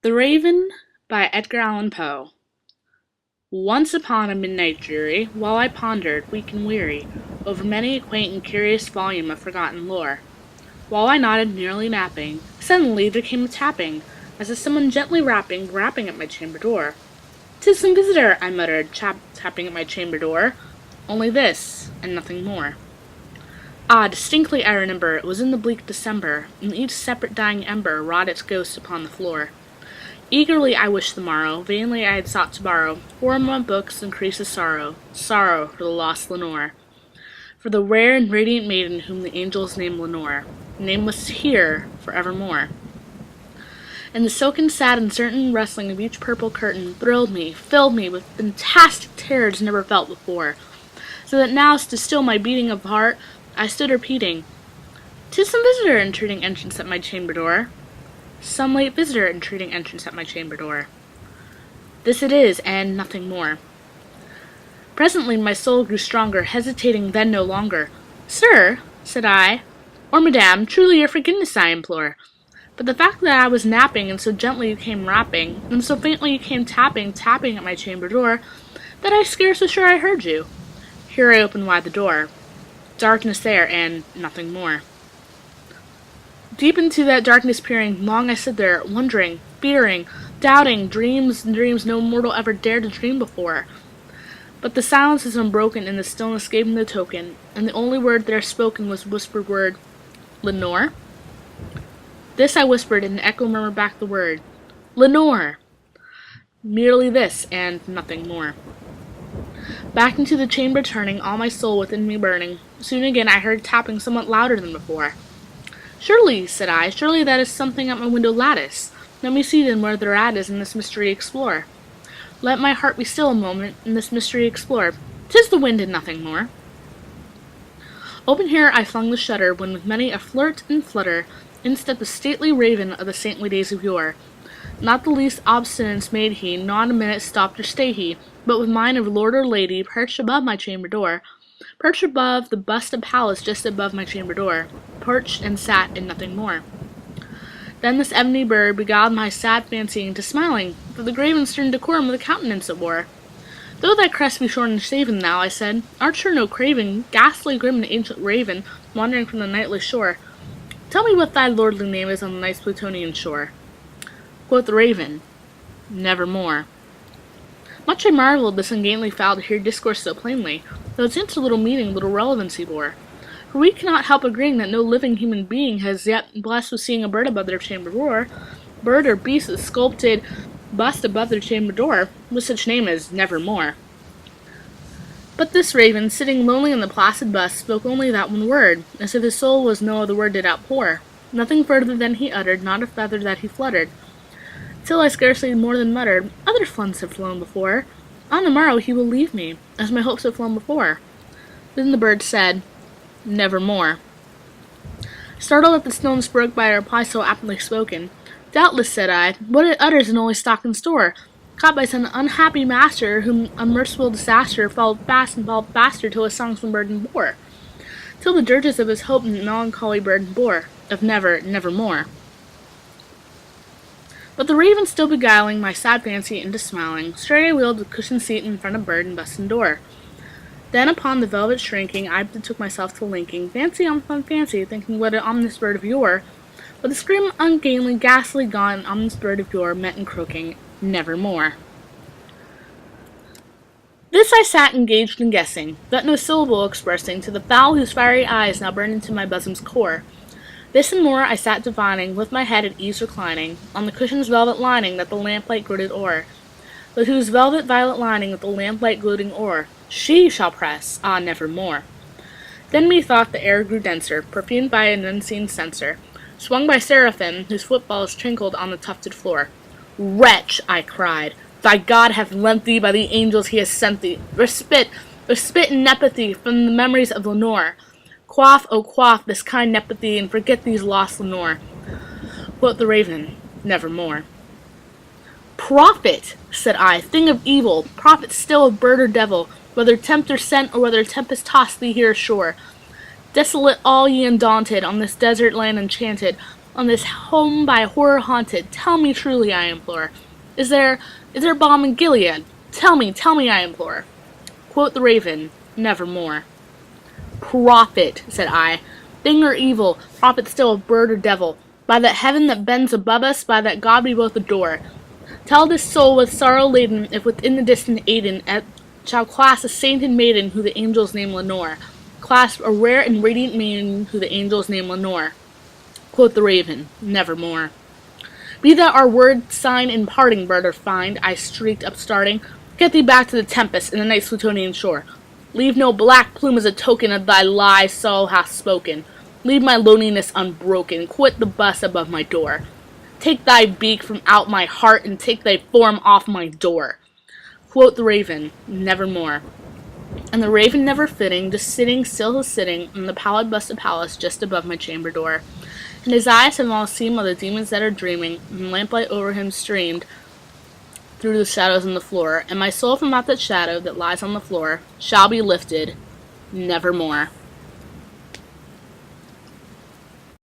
The Raven by Edgar Allan Poe. Once upon a midnight dreary, while I pondered, weak and weary, over many a quaint and curious volume of forgotten lore, while I nodded, nearly napping, suddenly there came a tapping, as if someone gently rapping at my chamber door. "'Tis some visitor," I muttered, tapping at my chamber door. Only this, and nothing more. Ah, distinctly I remember, it was in the bleak December, and each separate dying ember wrought its ghost upon the floor. Eagerly I wished the morrow, vainly I had sought to borrow 4 more books, increase of sorrow, sorrow for the lost Lenore, for the rare and radiant maiden whom the angels named Lenore, nameless here for evermore. And the silken, sad, and certain rustling of each purple curtain thrilled me, filled me with fantastic terrors never felt before, so that now, to still my beating of heart, I stood repeating, "'Tis some visitor entreating entrance at my chamber door. Some late visitor entreating entrance at my chamber door. This it is, and nothing more." Presently my soul grew stronger, hesitating then no longer. "Sir," said I, "or madame, truly your forgiveness I implore. But the fact that I was napping, and so gently you came rapping, and so faintly you came tapping at my chamber door, that I scarce was sure I heard you." Here I opened wide the door. Darkness there, and nothing more. Deep into that darkness peering, long I stood there, wondering, fearing, doubting, dreams and dreams no mortal ever dared to dream before. But the silence is unbroken, and the stillness gave me the token, and the only word there spoken was the whispered word, "Lenore?" This I whispered, and an echo murmured back the word, "Lenore!" Merely this, and nothing more. Back into the chamber turning, all my soul within me burning, soon again I heard tapping somewhat louder than before. "Surely," said I, "surely that is something at my window lattice. Let me see then where thereat is, and this mystery explore. Let my heart be still a moment, and this mystery explore. 'Tis the wind and nothing more." Open here I flung the shutter, when with many a flirt and flutter, in stepped the stately raven of the saintly days of yore. Not the least obstinance made he, not a minute stopped or stay he, but with mine of lord or lady, perched above my chamber door, perched above the bust of Pallas just above my chamber door, perched and sat and nothing more. Then this ebony bird beguiled my sad fancy into smiling, for the grave and stern decorum of the countenance it wore. "Though thy crest be shorn and shaven, thou," I said, "art sure no craven, ghastly grim and ancient raven, wandering from the nightly shore. Tell me what thy lordly name is on the night's Plutonian shore." Quoth the raven, "Nevermore." Much I marveled this ungainly fowl to hear discourse so plainly, though its answer little meaning, little relevancy bore. For we cannot help agreeing that no living human being has yet blessed with seeing a bird above their chamber door, bird or beast with sculpted bust above their chamber door, with such name as Nevermore. But this raven, sitting lonely in the placid bust, spoke only that one word, as if his soul was no other word did outpour. Nothing further than he uttered, not a feather that he fluttered. Till I scarcely more than muttered, "Other floods have flown before. On the morrow he will leave me, as my hopes have flown before." Then the bird said, "Nevermore." Startled at the stillness broke by a reply so aptly spoken, "Doubtless," said I, "what it utters is only stock in store, caught by some unhappy master, whom unmerciful disaster followed fast and followed faster till his songs from burden bore, till the dirges of his hope and melancholy burden bore, of never, nevermore." But the raven still beguiling my sad fancy into smiling, straight I wheeled the cushioned seat in front of bird and bust and door. Then upon the velvet shrinking, I betook myself to linking fancy on fancy, thinking what an ominous bird of yore, with a scream ungainly, ghastly, gone, an ominous bird of yore met in croaking, "Nevermore." This I sat engaged in guessing, but no syllable expressing, to the fowl whose fiery eyes now burned into my bosom's core. This and more I sat divining, with my head at ease reclining, on the cushion's velvet lining that the lamplight gloated o'er, but whose velvet violet lining with the lamplight gloating o'er, she shall press, ah, nevermore. Then methought the air grew denser, perfumed by an unseen censer, swung by seraphim, whose footfalls tinkled on the tufted floor. "Wretch," I cried, "thy God hath lent thee, by the angels he has sent thee, respite and nepenthe from the memories of Lenore. Quaff, oh quaff, this kind nepenthe, and forget these lost Lenore." Quoth the raven, "Nevermore." "Prophet," said I, "thing of evil, prophet still of bird or devil, whether tempter sent or whether tempest tossed thee here ashore. Desolate all ye undaunted, on this desert land enchanted, On this home by horror haunted, tell me truly, I implore. Is there balm in Gilead? Tell me, I implore. Quoth the raven, nevermore. Prophet, said I, thing or evil, prophet still of bird or devil, by that heaven that bends above us, by that God we both adore. Tell this soul with sorrow laden, if within the distant Aden shall clasp a sainted maiden who the angels name Lenore, clasp a rare and radiant maiden who the angels name Lenore. Quoth the raven, nevermore. Be that our word, sign, in parting, bird or find, I shrieked, upstarting, get thee back to the tempest and the night's Plutonian shore. Leave no black plume as a token of thy lie soul hath spoken. Leave my loneliness unbroken, quit the bust above my door. Take thy beak from out my heart, and take thy form off my door. Quoth the raven, nevermore. And the raven never fitting, just sitting, still as sitting, on the pallid bust of Pallas just above my chamber door. And his eyes have all seen while the demons that are dreaming, and lamplight over him streamed through the shadows on the floor, and my soul from out that shadow that lies on the floor shall be lifted nevermore.